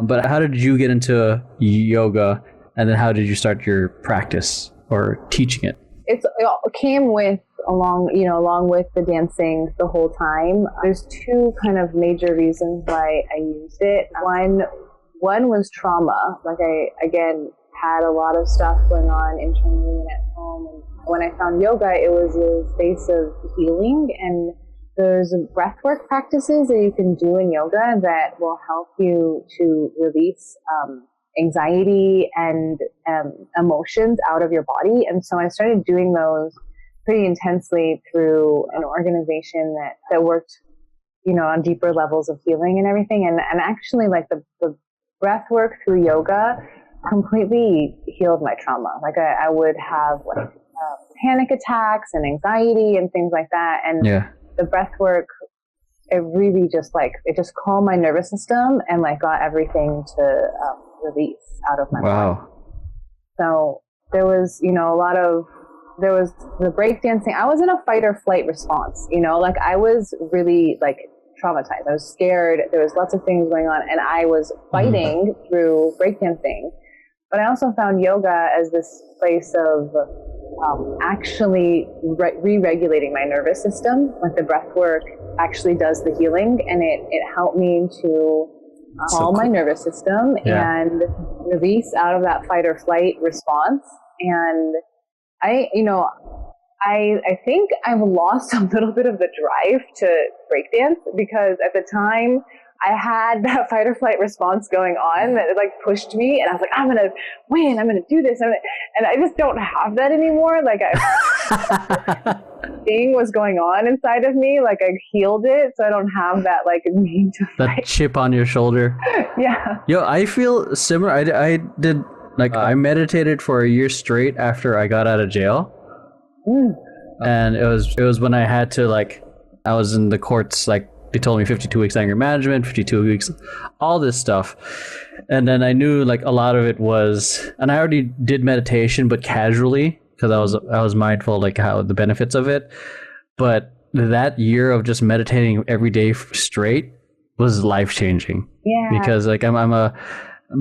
But how did you get into yoga, and then how did you start your practice or teaching it? It came with along with the dancing the whole time. There's two kind of major reasons why I used it. One was trauma. Like I, again, had a lot of stuff going on internally and at home. And when I found yoga, it was a space of healing, and there's breathwork practices that you can do in yoga that will help you to release anxiety and emotions out of your body. And so I started doing those pretty intensely through an organization that worked, on deeper levels of healing and everything. And actually, like the breath work through yoga completely healed my trauma. Like I would have panic attacks and anxiety and things like that. And the breath work, it really just calmed my nervous system and got everything to release out of my body. So there was, there was the breakdancing. I was in a fight or flight response, I was really traumatized. I was scared. There was lots of things going on, and I was fighting through breakdancing. But I also found yoga as this place of actually re-regulating my nervous system. Like the breath work actually does the healing, and it helped me to calm my nervous system and release out of that fight or flight response. And I think I've lost a little bit of the drive to breakdance, because at the time I had that fight or flight response going on that pushed me, and I was like, I'm going to win, I'm going to do this. And I just don't have that anymore. Thing was going on inside of me. I healed it. So I don't have that need to fight. That chip on your shoulder. Yeah. Yo, I feel similar. I did I meditated for a year straight after I got out of jail. And it was when I had to I was in the courts, they told me 52 weeks anger management, 52 weeks, all this stuff. And then I knew a lot of it was, and I already did meditation, but casually, because I was mindful how the benefits of it. But that year of just meditating every day straight was life changing. Yeah. Because I'm a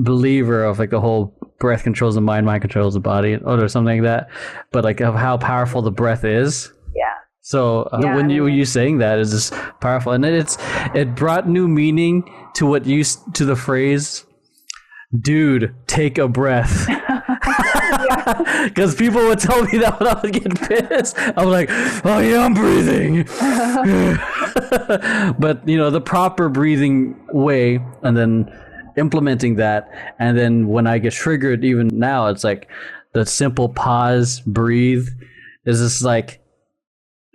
believer of the whole breath controls the mind controls the body, or something like that. But of how powerful the breath is. Yeah. So when you saying that is just powerful, and it brought new meaning to to the phrase, "Dude, take a breath." Because people would tell me that when I was getting pissed. I'm like, "Oh yeah, I'm breathing." But the proper breathing way, and then implementing that, and then when I get triggered, even now, it's the simple pause, breathe is just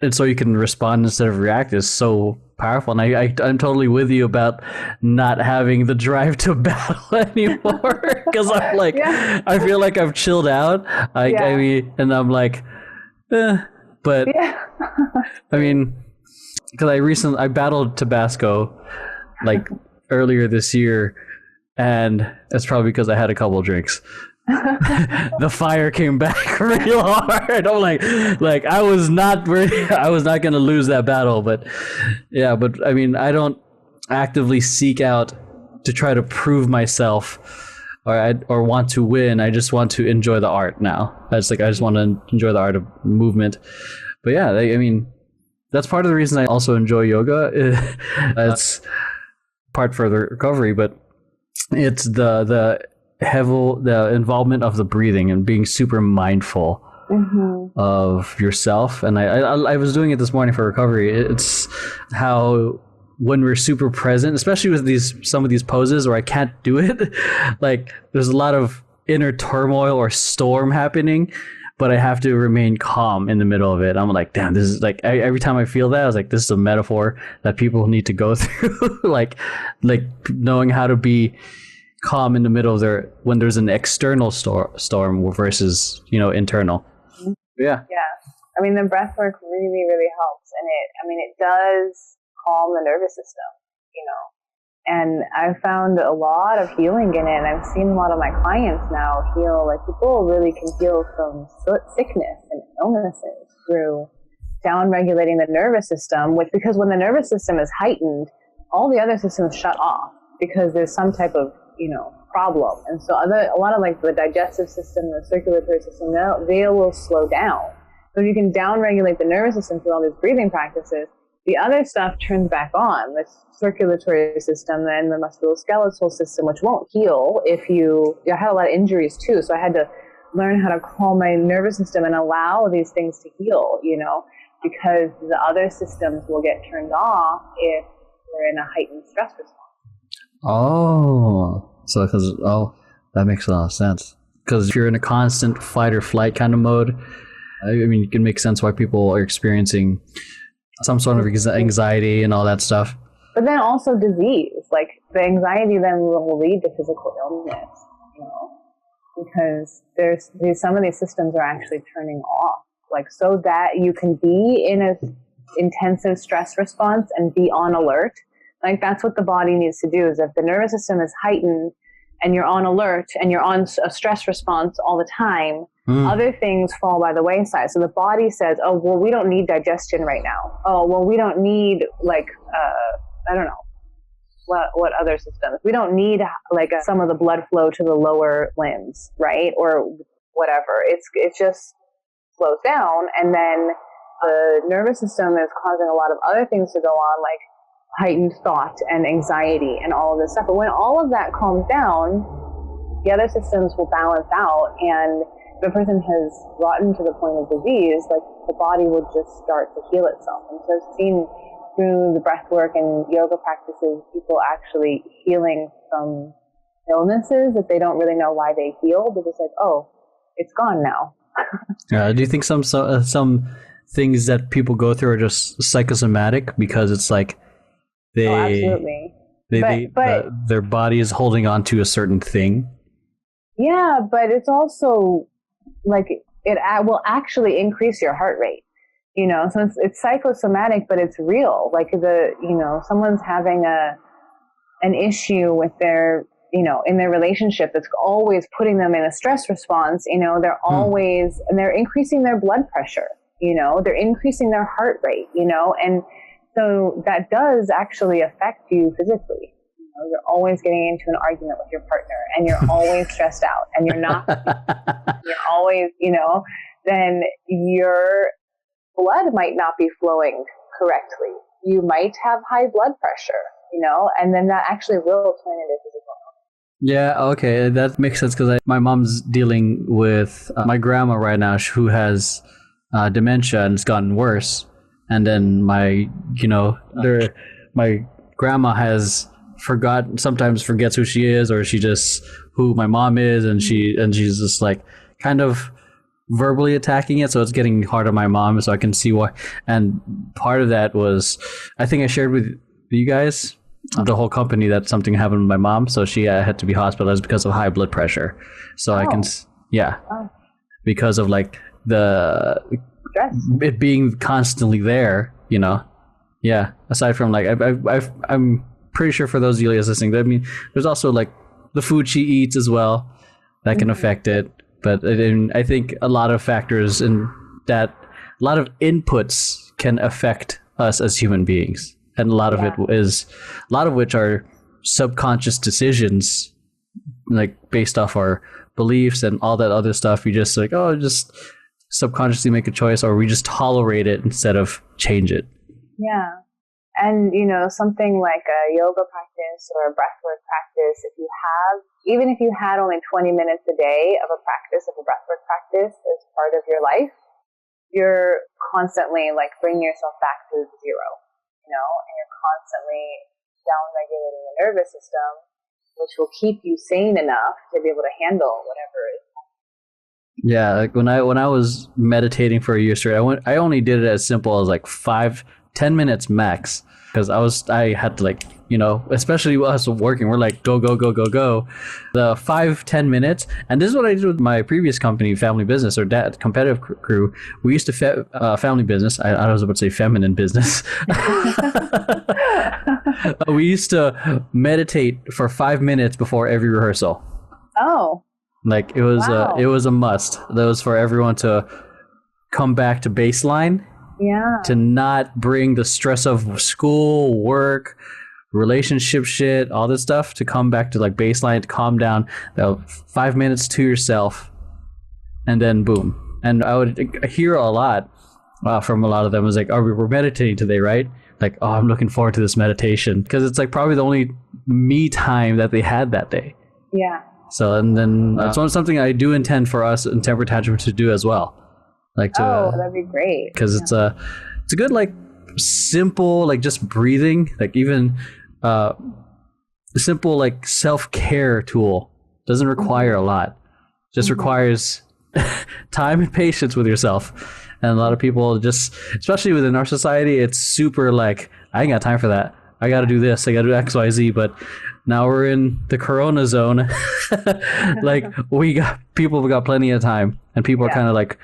and so you can respond instead of react is so powerful. And I'm totally with you about not having the drive to battle anymore, because I'm I feel like I've chilled out. I mean, and I'm but I mean, because I battled Tabasco earlier this year, and that's probably because I had a couple of drinks. The fire came back real hard. I'm I was not going to lose that battle, but I mean, I don't actively seek out to try to prove myself or want to win. I just want to enjoy the art now. I just want to enjoy the art of movement. But yeah, I mean, that's part of the reason I also enjoy yoga. It's part for the recovery, but it's the involvement of the breathing and being super mindful of yourself. And I was doing it this morning for recovery. It's how when we're super present, especially with some of these poses where I can't do it, there's a lot of inner turmoil or storm happening, but I have to remain calm in the middle of it. I'm damn, this is every time I feel that, I was this is a metaphor that people need to go through. Knowing how to be calm in the middle of when there's an external storm versus internal. Yeah. I mean, the breath work really, really helps, and it does calm the nervous system, and I've found a lot of healing in it, and I've seen a lot of my clients now heal. People really can heal from sickness and illnesses through down regulating the nervous system, because when the nervous system is heightened, all the other systems shut off. because there's some type of, problem. And so a lot of like the digestive system, the circulatory system, they will slow down. So if you can down-regulate the nervous system through all these breathing practices, the other stuff turns back on, the circulatory system and the musculoskeletal system, which won't heal if I had a lot of injuries too. So I had to learn how to calm my nervous system and allow these things to heal, because the other systems will get turned off if we're in a heightened stress response. That makes a lot of sense. Because if you're in a constant fight or flight kind of mode, I mean, it can make sense why people are experiencing some sort of anxiety and all that stuff. But then also disease, like the anxiety then will lead to physical illness, because some of these systems are actually turning off, like so that you can be in a intensive stress response and be on alert. Like that's what the body needs to do. Is if the nervous system is heightened and you're on alert and you're on a stress response all the time, other things fall by the wayside. So the body says, oh, well, we don't need digestion right now. Oh, well, we don't need I don't know what other systems. We don't need some of the blood flow to the lower limbs, right? Or whatever. It just slows down, and then the nervous system is causing a lot of other things to go on, like heightened thought and anxiety and all of this stuff. But when all of that calms down, the other systems will balance out, and if a person has gotten to the point of disease, like the body will just start to heal itself. And so I've seen through the breath work and yoga practices, people actually healing from illnesses that they don't really know why they heal. They're just like, oh, it's gone now. Do you think some things that people go through are just psychosomatic because it's like absolutely. But their body is holding on to a certain thing? Yeah, but it's also like it will actually increase your heart rate. So it's psychosomatic, but it's real. Like someone's having an issue with their, in their relationship that's always putting them in a stress response. They're always, and they're increasing their blood pressure, they're increasing their heart rate, and so that does actually affect you physically. You're always getting into an argument with your partner, and you're always stressed out, and you're not, you're always, then your blood might not be flowing correctly. You might have high blood pressure, and then that actually will turn into physical illness. Yeah, okay, that makes sense because my mom's dealing with my grandma right now who has dementia, and it's gotten worse. And then my grandma sometimes forgets who she is, or she just who my mom is, and she's just like kind of verbally attacking it, so it's getting hard on my mom, so I can see why. And part of that was, I think I shared with you guys, the whole company, that something happened with my mom, so she had to be hospitalized because of high blood pressure. So I can, because of like the stress, it being constantly there, Yeah. Aside from like, I'm pretty sure for those Elias listening, I mean, there's also like the food she eats as well that can affect it. But I think a lot of factors in that, a lot of inputs can affect us as human beings, and a lot of which are subconscious decisions, like based off our beliefs and all that other stuff. We just like, just subconsciously make a choice, or we just tolerate it instead of change it. Yeah. And, something like a yoga practice or a breathwork practice, even if you had only 20 minutes a day of a breathwork practice as part of your life, you're constantly like bringing yourself back to zero, and you're constantly down-regulating the nervous system, which will keep you sane enough to be able to handle whatever is happening. Yeah, like when I was meditating for a year straight, I only did it as simple as like 5-10 minutes max, because I had to like, especially us working, we're like go the 5-10 minutes. And this is what I did with my previous company, family business, or dad competitive crew. We used to family business, I was about to say feminine business. We used to meditate for 5 minutes before every rehearsal. Like it was a must. That was for everyone to come back to baseline. Yeah. To not bring the stress of school, work, relationship shit, all this stuff, to come back to like baseline, to calm down, 5 minutes to yourself, and then boom. And I would hear a lot from a lot of them was like, oh, we were meditating today, right? Like, oh, I'm looking forward to this meditation, because it's like probably the only me time that they had that day. Yeah. So, and then that's something I do intend for us in Temper Tantrum to do as well. Like to, that'd be great. Because it's a good, like, simple, like, just breathing, like even simple, like, self-care tool. Doesn't require a lot. Just requires time and patience with yourself. And a lot of people just, especially within our society, it's super like, I ain't got time for that. I got to do this. I got to do X, Y, Z. But now we're in the Corona zone. Like, people have got plenty of time, and people are kind of like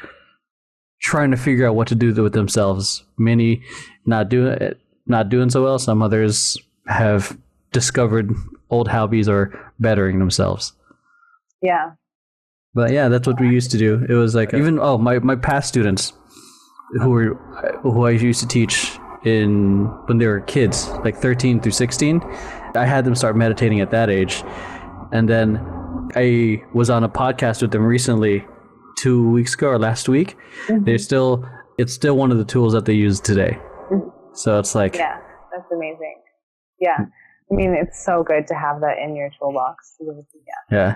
trying to figure out what to do with themselves. Many not doing so well. Some others have discovered old hobbies or bettering themselves. Yeah. But yeah, that's what we used to do. It was like, even my past students who I used to teach when they were kids, like 13 through 16, I had them start meditating at that age. And then I was on a podcast with them recently, 2 weeks ago or last week. It's still one of the tools that they use today. So it's like, yeah, that's amazing. Yeah. I mean, it's so good to have that in your toolbox. Yeah.